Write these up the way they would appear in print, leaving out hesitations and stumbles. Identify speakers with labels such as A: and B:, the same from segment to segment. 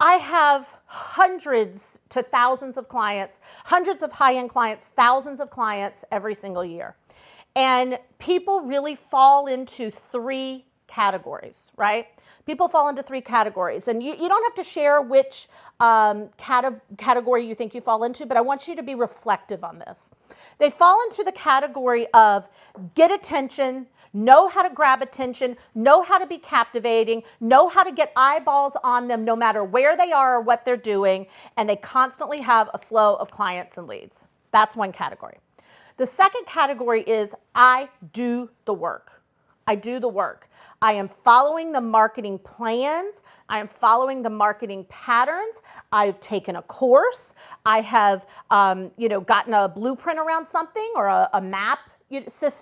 A: I have hundreds to thousands of clients, hundreds of high-end clients, thousands of clients every single year. And people really fall into three categories, right? People fall into three categories. And you don't have to share which category you think you fall into, but I want you to be reflective on this. They fall into the category of get attention, know how to grab attention, know how to be captivating, know how to get eyeballs on them no matter where they are or what they're doing, and they constantly have a flow of clients and leads. That's one category. The second category is I do the work. I do the work. I am following the marketing plans. I am following the marketing patterns. I've taken a course. I have gotten a blueprint around something or a map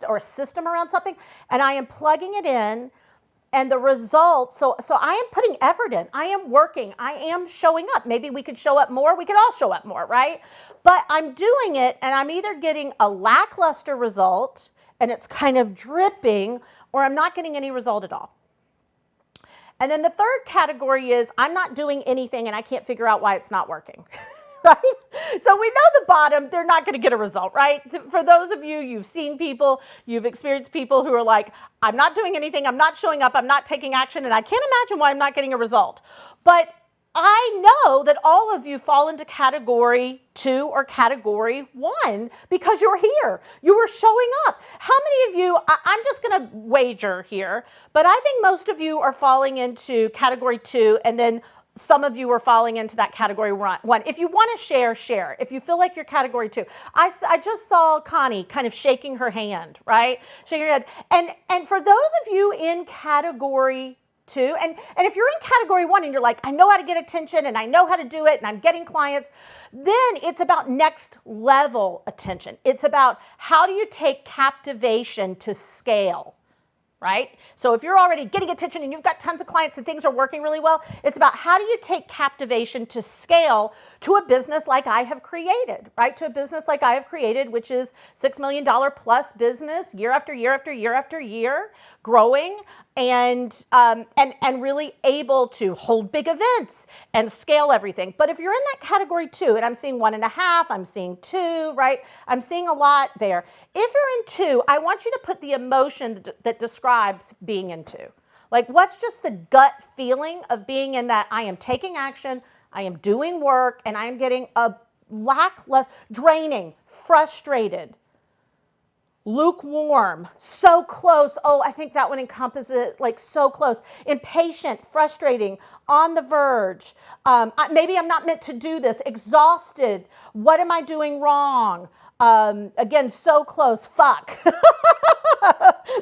A: or a system around something, and I am plugging it in, and the results, so I am putting effort in. I am working. I am showing up. Maybe we could show up more. We could all show up more, right? But I'm doing it, and I'm either getting a lackluster result, and it's kind of dripping, or I'm not getting any result at all. And then the third category is I'm not doing anything, and I can't figure out why it's not working. Right? So we know the bottom, they're not going to get a result, right? For those of you, you've seen people, you've experienced people who are like, I'm not doing anything, I'm not showing up, I'm not taking action, and I can't imagine why I'm not getting a result. But I know that all of you fall into category 2 or category 1 because you're here. You were showing up. How many of you, I'm just going to wager here, but I think most of you are falling into category 2, and then some of you are falling into that category 1. If you want to share, share. If you feel like you're category 2. I just saw Connie kind of shaking her hand, right? Shaking her head. And for those of you in category 2, and if you're in category 1 and you're like, I know how to get attention and I know how to do it and I'm getting clients, then it's about next level attention. It's about how do you take captivation to scale. Right? So if you're already getting attention and you've got tons of clients and things are working really well, it's about how do you take captivation to scale to a business like I have created, right? To a business like I have created, which is $6 million plus business year after year after year after year, growing and really able to hold big events and scale everything. But if you're in that category 2, and I'm seeing 1.5, I'm seeing 2, right? I'm seeing a lot there. If you're in 2, I want you to put the emotion that describes being in 2. Like, what's just the gut feeling of being in that I am taking action, I am doing work, and I am getting a lackluster, draining, frustrated, lukewarm, so close. Oh, I think that one encompasses like so close. Impatient, frustrating, on the verge. Maybe I'm not meant to do this. Exhausted. What am I doing wrong? Again, so close. Fuck.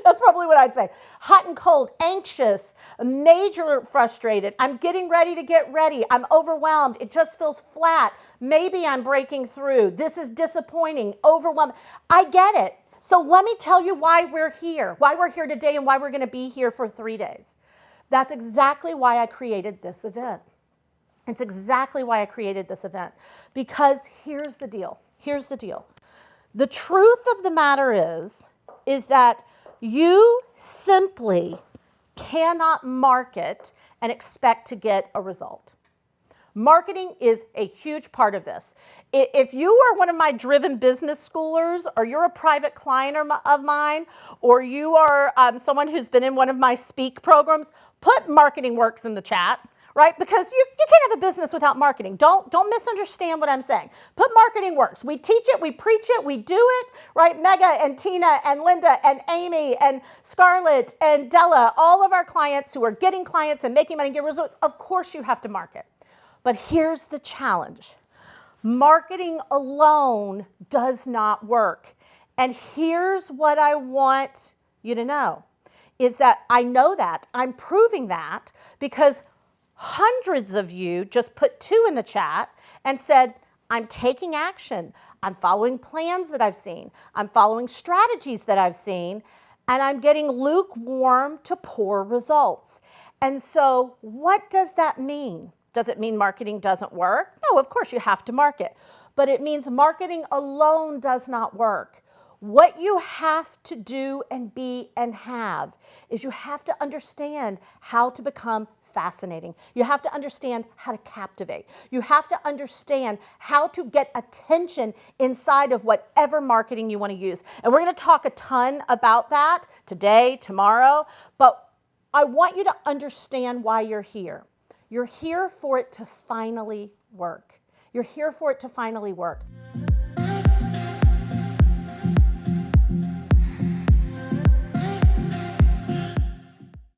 A: That's probably what I'd say. Hot and cold, anxious, major frustrated. I'm getting ready to get ready. I'm overwhelmed. It just feels flat. Maybe I'm breaking through. This is disappointing, overwhelming. I get it. So let me tell you why we're here today and why we're going to be here for 3 days. That's exactly why I created this event. It's exactly why I created this event. Because here's the deal. Here's the deal. The truth of the matter is that you simply cannot market and expect to get a result. Marketing is a huge part of this. If you are one of my driven business schoolers, or you're a private client of mine, or you are someone who's been in one of my speak programs, put Marketing Works in the chat, right? Because you can't have a business without marketing. Don't misunderstand what I'm saying. Put Marketing Works. We teach it, we preach it, we do it, right? Mega and Tina and Linda and Amy and Scarlett and Della, all of our clients who are getting clients and making money, get results, of course you have to market. But here's the challenge. Marketing alone does not work. And here's what I want you to know, is that I know that. I'm proving that because hundreds of you just put 2 in the chat and said, I'm taking action. I'm following plans that I've seen. I'm following strategies that I've seen. And I'm getting lukewarm to poor results. And so what does that mean? Does it mean marketing doesn't work? No, of course you have to market. But it means marketing alone does not work. What you have to do and be and have is you have to understand how to become fascinating. You have to understand how to captivate. You have to understand how to get attention inside of whatever marketing you want to use. And we're going to talk a ton about that today, tomorrow, but I want you to understand why you're here. You're here for it to finally work. You're here for it to finally work.